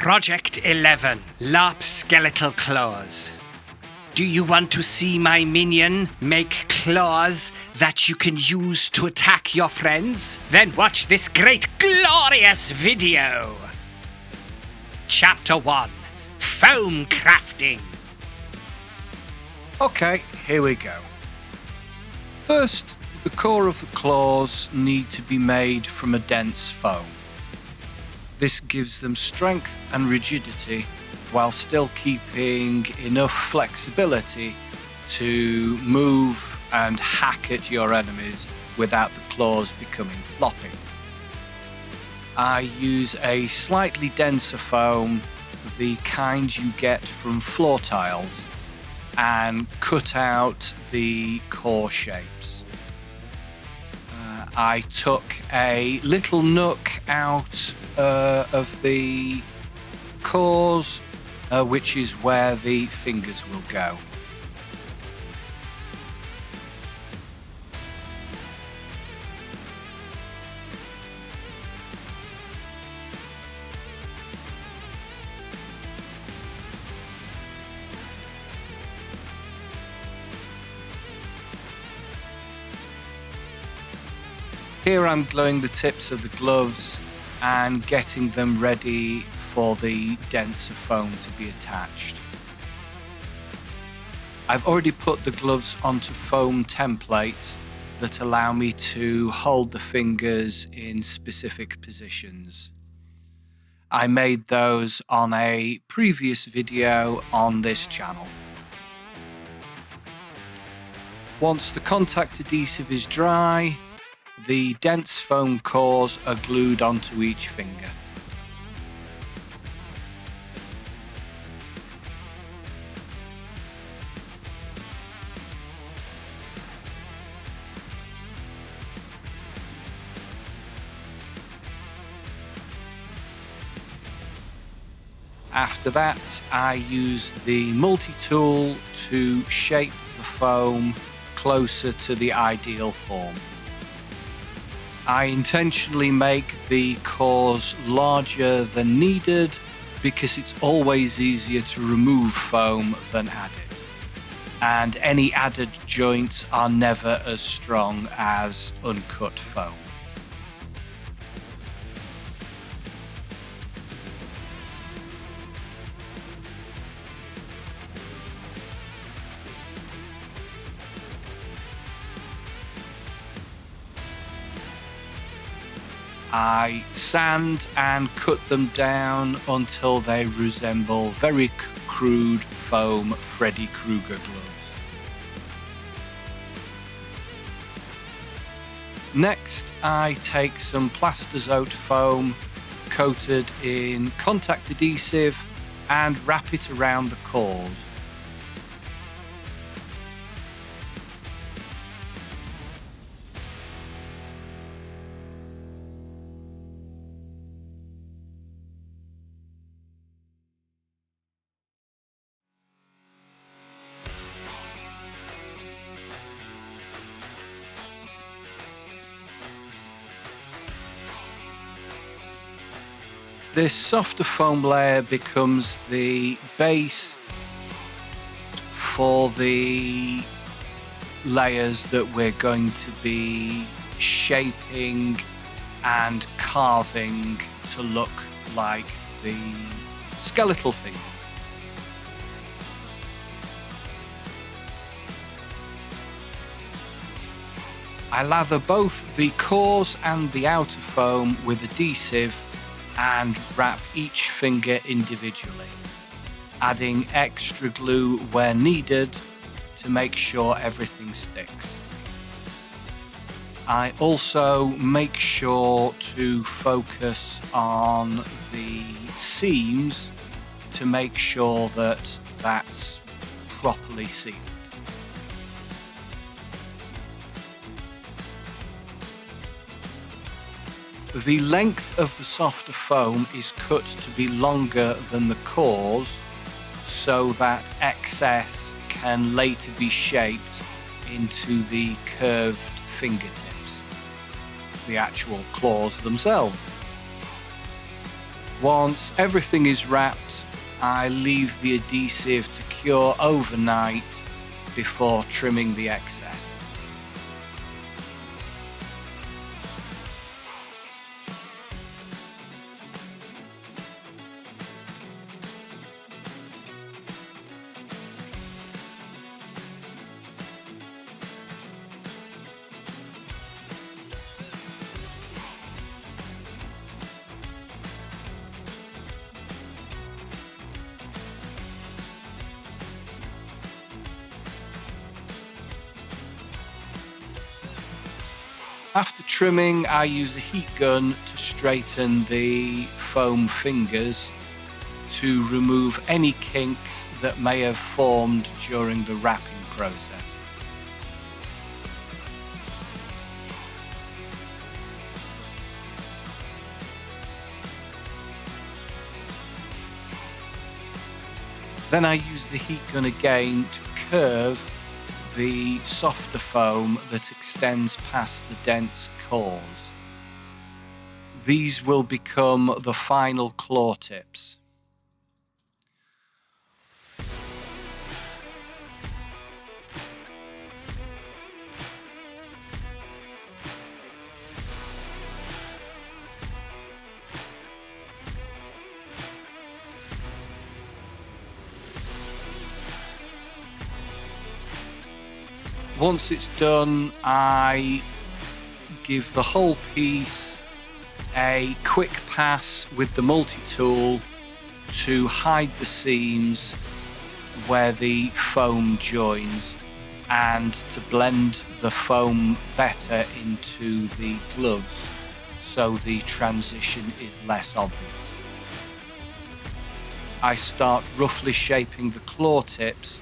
Project 11, LARP Skeletal Claws. Do you want to see my minion make claws that you can use to attack your friends? Then watch this great, glorious video! Chapter 1, Foam Crafting. Okay, here we go. First, the core of the claws need to be made from a dense foam. This gives them strength and rigidity while still keeping enough flexibility to move and hack at your enemies without the claws becoming floppy. I use a slightly denser foam, the kind you get from floor tiles, and cut out the core shapes. I took a little nook out of the cores, which is where the fingers will go. Here I'm gluing the tips of the gloves and getting them ready for the denser foam to be attached. I've already put the gloves onto foam templates that allow me to hold the fingers in specific positions. I made those on a previous video on this channel. Once the contact adhesive is dry, the dense foam cores are glued onto each finger. After that, I use the multi-tool to shape the foam closer to the ideal form. I intentionally make the cores larger than needed because it's always easier to remove foam than add it. And any added joints are never as strong as uncut foam. I sand and cut them down until they resemble very crude foam Freddy Krueger gloves. Next, I take some plastazote foam coated in contact adhesive and wrap it around the cores. This softer foam layer becomes the base for the layers that we're going to be shaping and carving to look like the skeletal figure. I lather both the cores and the outer foam with adhesive and wrap each finger individually, adding extra glue where needed to make sure everything sticks. I also make sure to focus on the seams to make sure that that's properly sealed. The length of the softer foam is cut to be longer than the cores so that excess can later be shaped into the curved fingertips, the actual claws themselves. Once everything is wrapped, I leave the adhesive to cure overnight before trimming the excess. After trimming, I use a heat gun to straighten the foam fingers to remove any kinks that may have formed during the wrapping process. Then I use the heat gun again to curve the softer foam that extends past the dense cores. These will become the final claw tips. Once it's done, I give the whole piece a quick pass with the multi-tool to hide the seams where the foam joins and to blend the foam better into the gloves so the transition is less obvious. I start roughly shaping the claw tips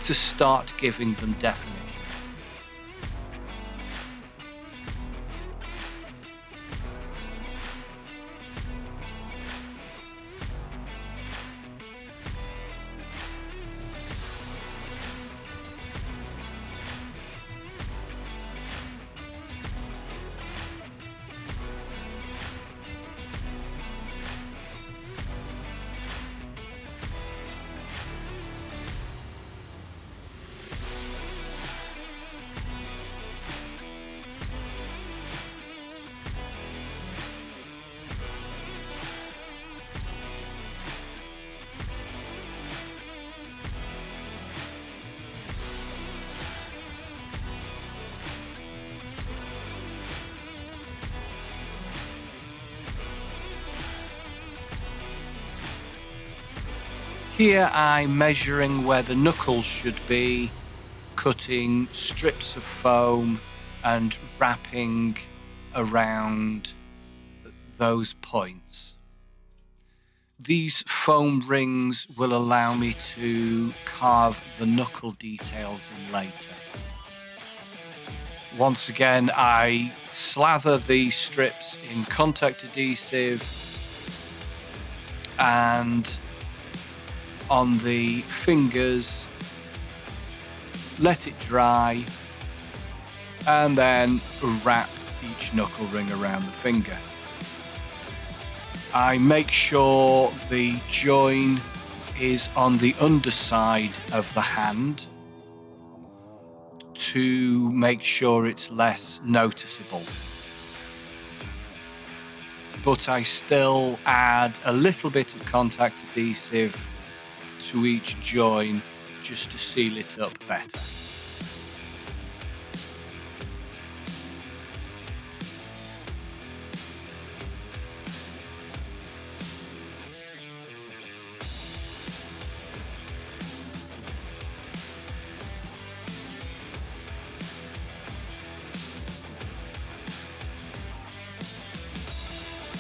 to start giving them definition. Here I'm measuring where the knuckles should be, cutting strips of foam and wrapping around those points. These foam rings will allow me to carve the knuckle details in later. Once again, I slather these strips in contact adhesive and on the fingers, let it dry, and then wrap each knuckle ring around the finger. I make sure the join is on the underside of the hand to make sure it's less noticeable. But I still add a little bit of contact adhesive to each join just to seal it up better.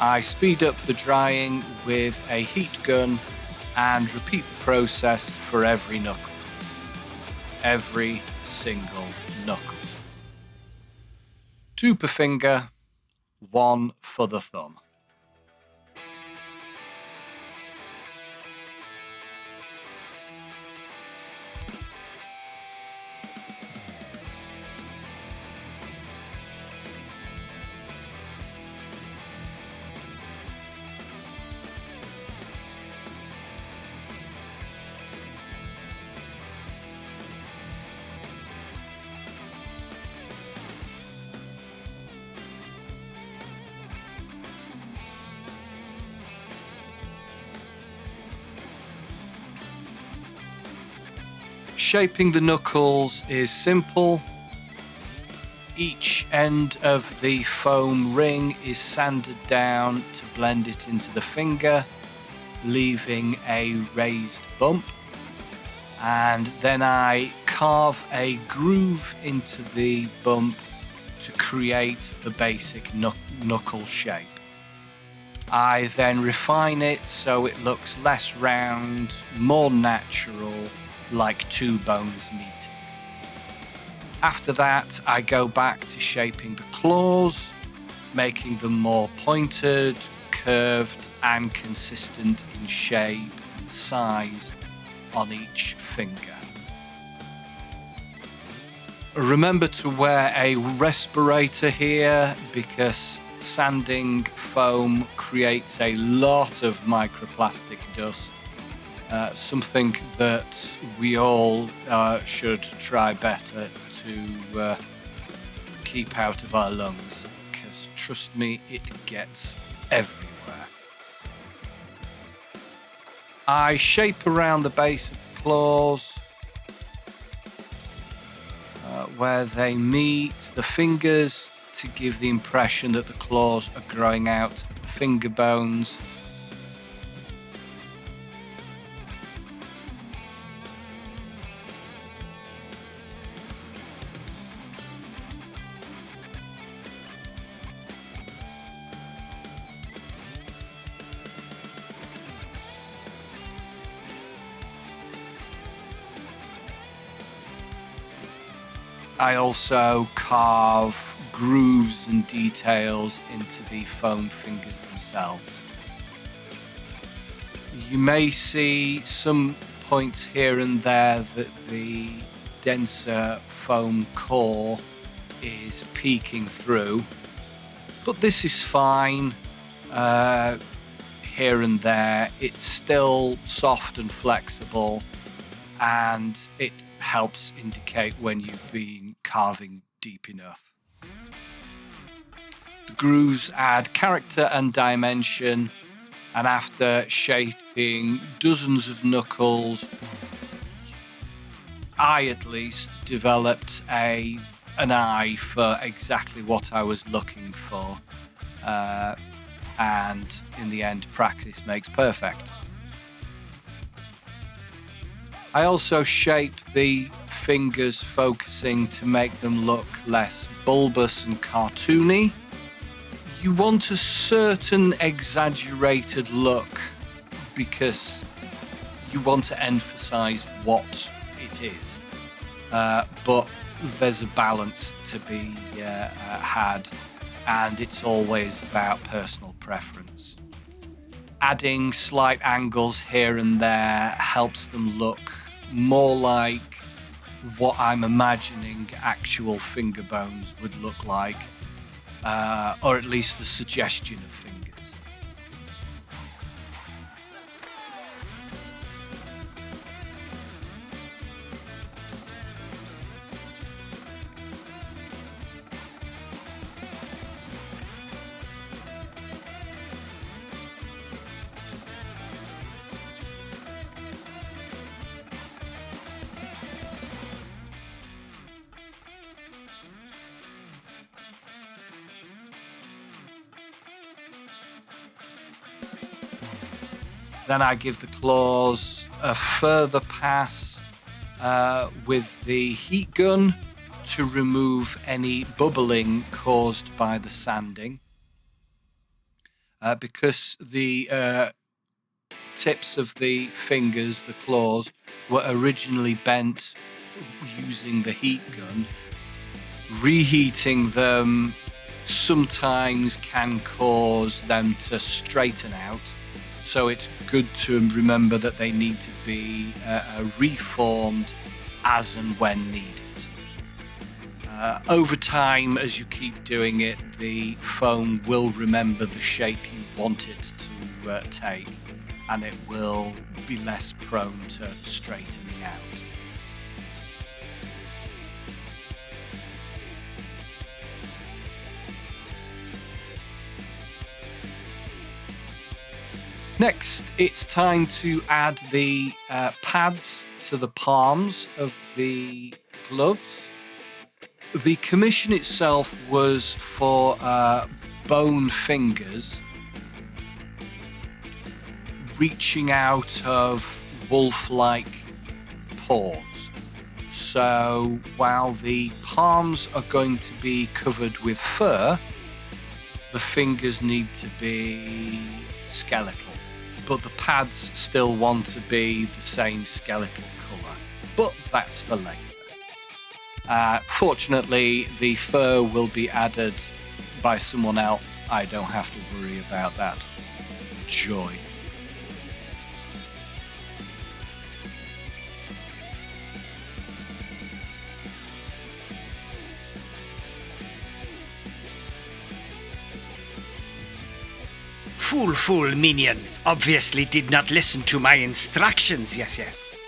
I speed up the drying with a heat gun and repeat the process for every knuckle. Every single knuckle. 2 per finger, 1 for the thumb. Shaping the knuckles is simple. Each end of the foam ring is sanded down to blend it into the finger, leaving a raised bump. And then I carve a groove into the bump to create the basic knuckle shape. I then refine it so it looks less round, more natural, like two bones meeting. After that, I go back to shaping the claws, making them more pointed, curved, and consistent in shape and size on each finger. Remember to wear a respirator here because sanding foam creates a lot of microplastic dust. Something that we all should try better to keep out of our lungs, because trust me, it gets everywhere. I shape around the base of the claws where they meet the fingers to give the impression that the claws are growing out finger bones. I also carve grooves and details into the foam fingers themselves. You may see some points here and there that the denser foam core is peeking through, but this is fine. Here and there, it's still soft and flexible, and it helps indicate when you've been carving deep enough. The grooves add character and dimension, and after shaping dozens of knuckles, I at least developed an eye for exactly what I was looking for, and in the end, practice makes perfect. I also shape the fingers focusing to make them look less bulbous and cartoony. You want a certain exaggerated look because you want to emphasize what it is. But there's a balance to be had, and it's always about personal preference. Adding slight angles here and there helps them look more like what I'm imagining actual finger bones would look like, or at least the suggestion of fingers. Then I give the claws a further pass with the heat gun to remove any bubbling caused by the sanding. Because the tips of the fingers, the claws, were originally bent using the heat gun, reheating them sometimes can cause them to straighten out. So it's good to remember that they need to be reformed as and when needed. Over time, as you keep doing it, the foam will remember the shape you want it to take, and it will be less prone to straightening out. Next, it's time to add the pads to the palms of the gloves. The commission itself was for bone fingers reaching out of wolf-like paws. So while the palms are going to be covered with fur, the fingers need to be skeletal. But the pads still want to be the same skeletal colour. But that's for later. Fortunately, the fur will be added by someone else. I don't have to worry about that. Joy. Fool minion. Obviously did not listen to my instructions. Yes.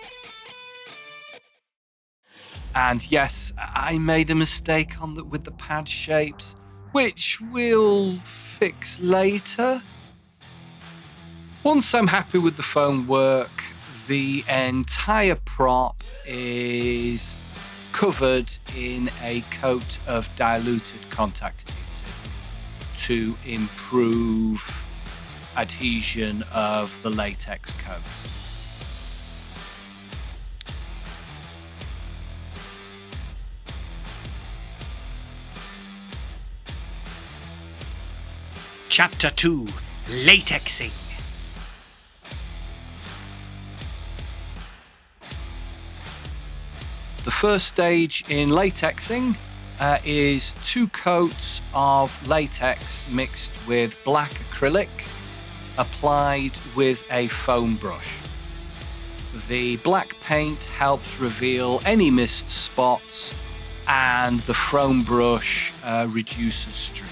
And yes, I made a mistake with the pad shapes, which we'll fix later. Once I'm happy with the foam work, the entire prop is covered in a coat of diluted contact adhesive to improve adhesion of the latex coat. Chapter 2. Latexing. The first stage in latexing is 2 coats of latex mixed with black acrylic applied with a foam brush. The black paint helps reveal any missed spots and the foam brush reduces streaks.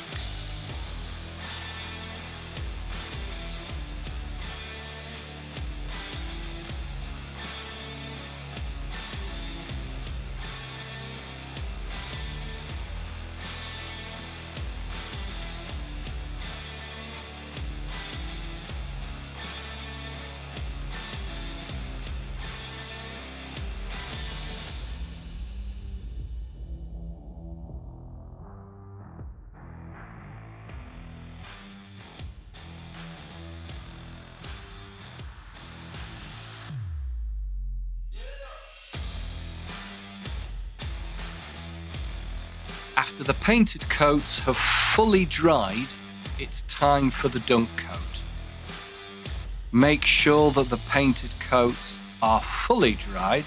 After the painted coats have fully dried, it's time for the dunk coat. Make sure that the painted coats are fully dried,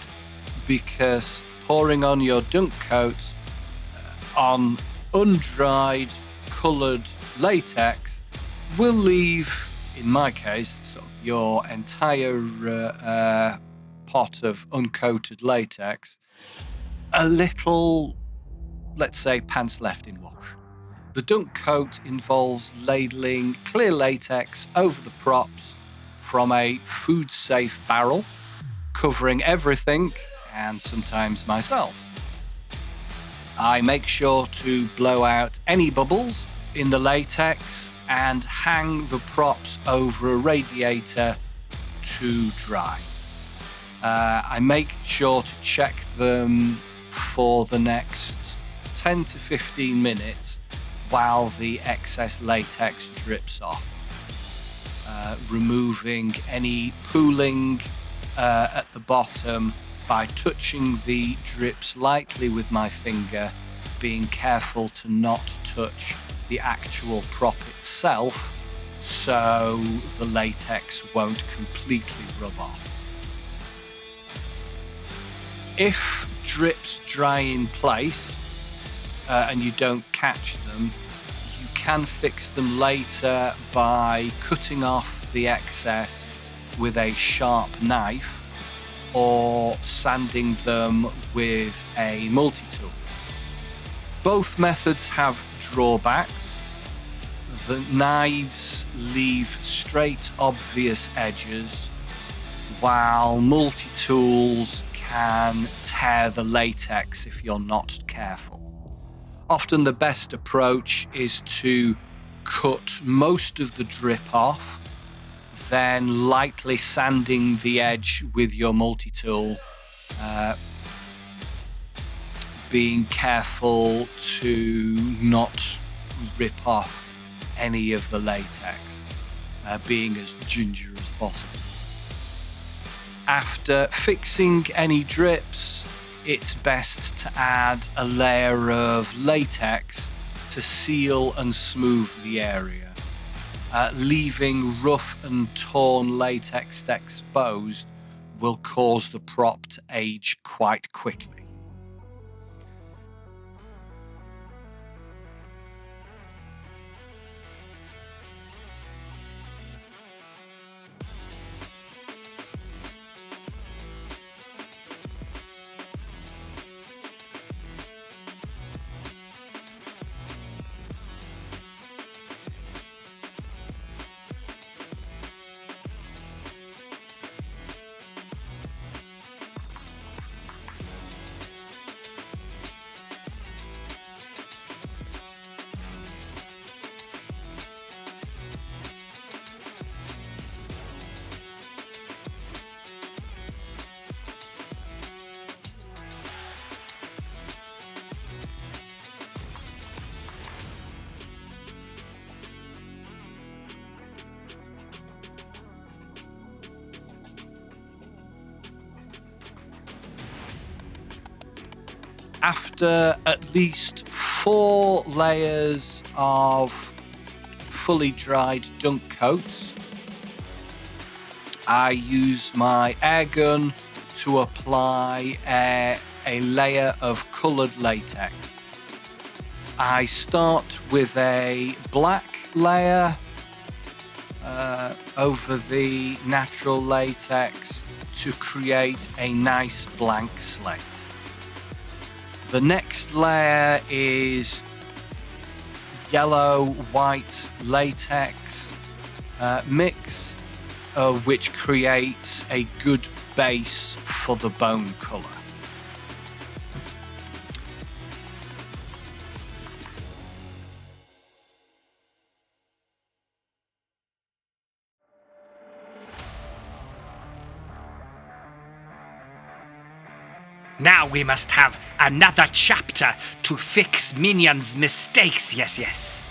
because pouring on your dunk coat on undried coloured latex will leave, in my case, sort of your entire pot of uncoated latex a little, let's say, pants left in wash. The dunk coat involves ladling clear latex over the props from a food-safe barrel, covering everything and sometimes myself. I make sure to blow out any bubbles in the latex and hang the props over a radiator to dry. I make sure to check them for the next 10 to 15 minutes while the excess latex drips off, removing any pooling at the bottom by touching the drips lightly with my finger, being careful to not touch the actual prop itself so the latex won't completely rub off. If drips dry in place and you don't catch them, you can fix them later by cutting off the excess with a sharp knife or sanding them with a multi-tool. Both methods have drawbacks. The knives leave straight, obvious edges, while multi-tools can tear the latex if you're not careful. Often the best approach is to cut most of the drip off, then lightly sanding the edge with your multi-tool, being careful to not rip off any of the latex, being as ginger as possible. After fixing any drips, it's best to add a layer of latex to seal and smooth the area. Leaving rough and torn latex exposed will cause the prop to age quite quickly. After at least 4 layers of fully dried dunk coats, I use my air gun to apply a layer of coloured latex. I start with a black layer over the natural latex to create a nice blank slate. The next layer is yellow-white latex mix, which creates a good base for the bone colour. Now we must have another chapter to fix Minion's mistakes, yes.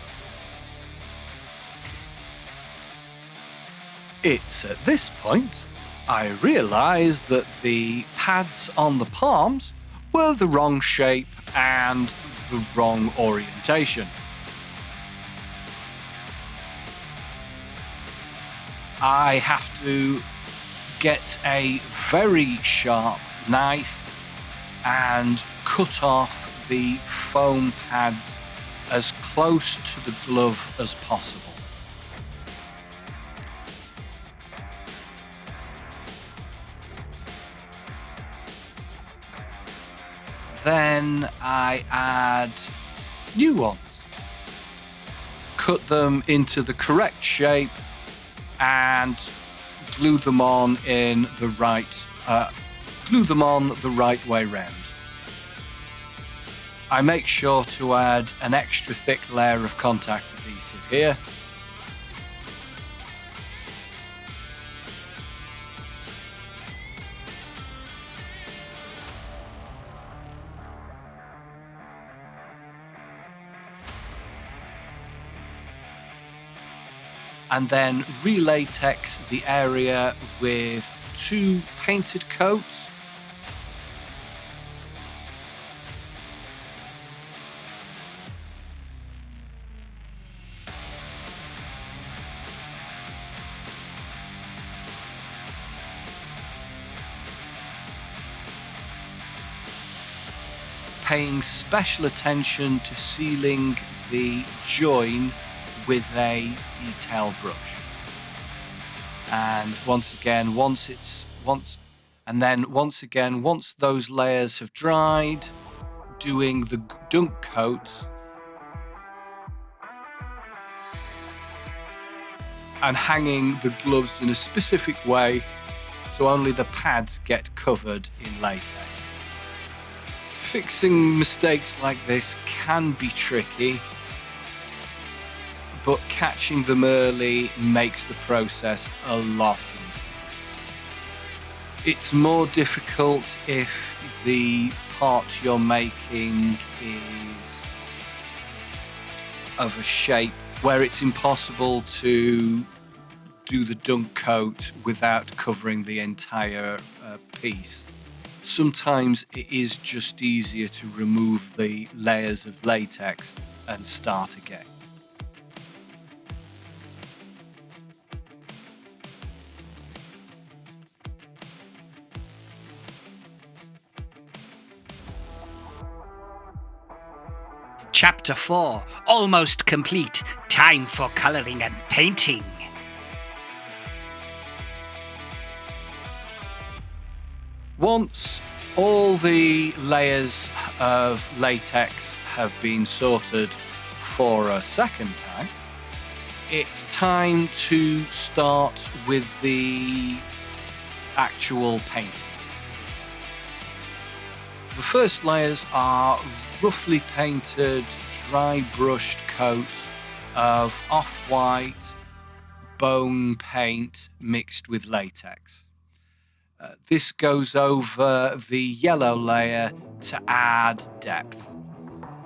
It's at this point I realise that the pads on the palms were the wrong shape and the wrong orientation. I have to get a very sharp knife and cut off the foam pads as close to the glove as possible. Then I add new ones, cut them into the correct shape and glue them on the right way round. I make sure to add an extra thick layer of contact adhesive here. And then re-latex the area with 2 painted coats. Paying special attention to sealing the join with a detail brush. And once those layers have dried, doing the dunk coats and hanging the gloves in a specific way so only the pads get covered in latex. Fixing mistakes like this can be tricky, but catching them early makes the process a lot easier. It's more difficult if the part you're making is of a shape where it's impossible to do the dunk coat without covering the entire piece. Sometimes it is just easier to remove the layers of latex and start again. Chapter 4, almost complete. Time for colouring and painting. Once all the layers of latex have been sorted for a second time, it's time to start with the actual painting. The first layers are roughly painted, dry brushed coats of off-white bone paint mixed with latex. This goes over the yellow layer to add depth.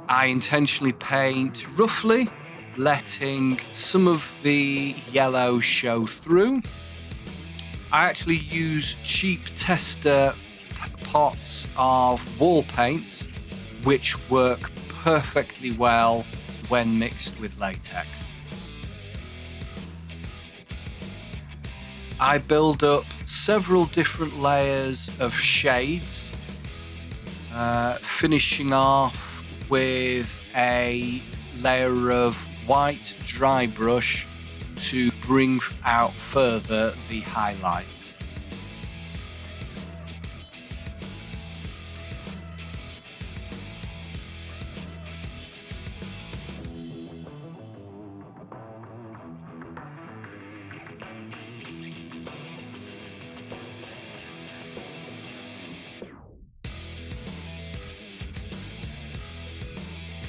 I intentionally paint roughly, letting some of the yellow show through. I actually use cheap tester pots of wall paints, which work perfectly well when mixed with latex. I build up several different layers of shades, finishing off with a layer of white dry brush to bring out further the highlights.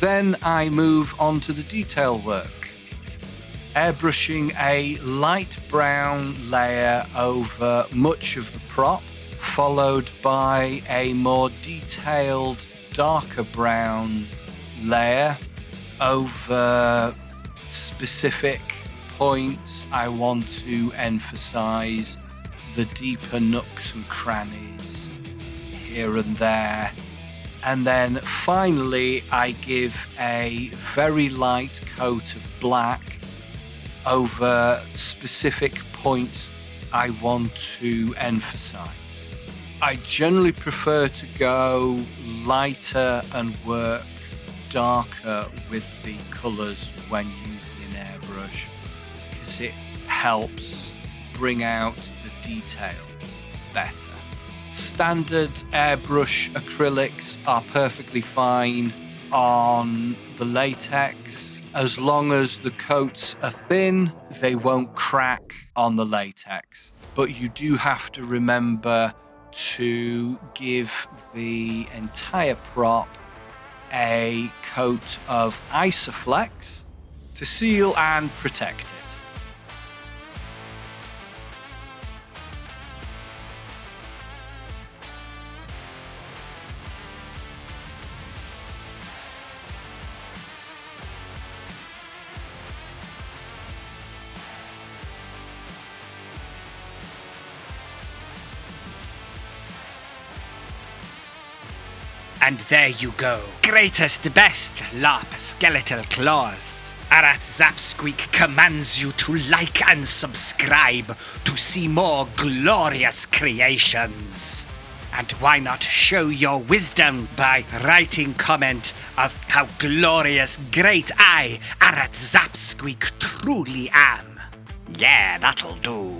Then I move on to the detail work, airbrushing a light brown layer over much of the prop, followed by a more detailed darker brown layer over specific points I want to emphasize, the deeper nooks and crannies here and there. And then finally, I give a very light coat of black over specific points I want to emphasize. I generally prefer to go lighter and work darker with the colors when using an airbrush, because it helps bring out the details better. Standard airbrush acrylics are perfectly fine on the latex. As long as the coats are thin, they won't crack on the latex. But you do have to remember to give the entire prop a coat of Isoflex to seal and protect it. And there you go. Greatest, best LARP skeletal claws. Arat Zapsqueak commands you to like and subscribe to see more glorious creations. And why not show your wisdom by writing comment of how glorious great I, Arat Zapsqueak, truly am. Yeah, that'll do.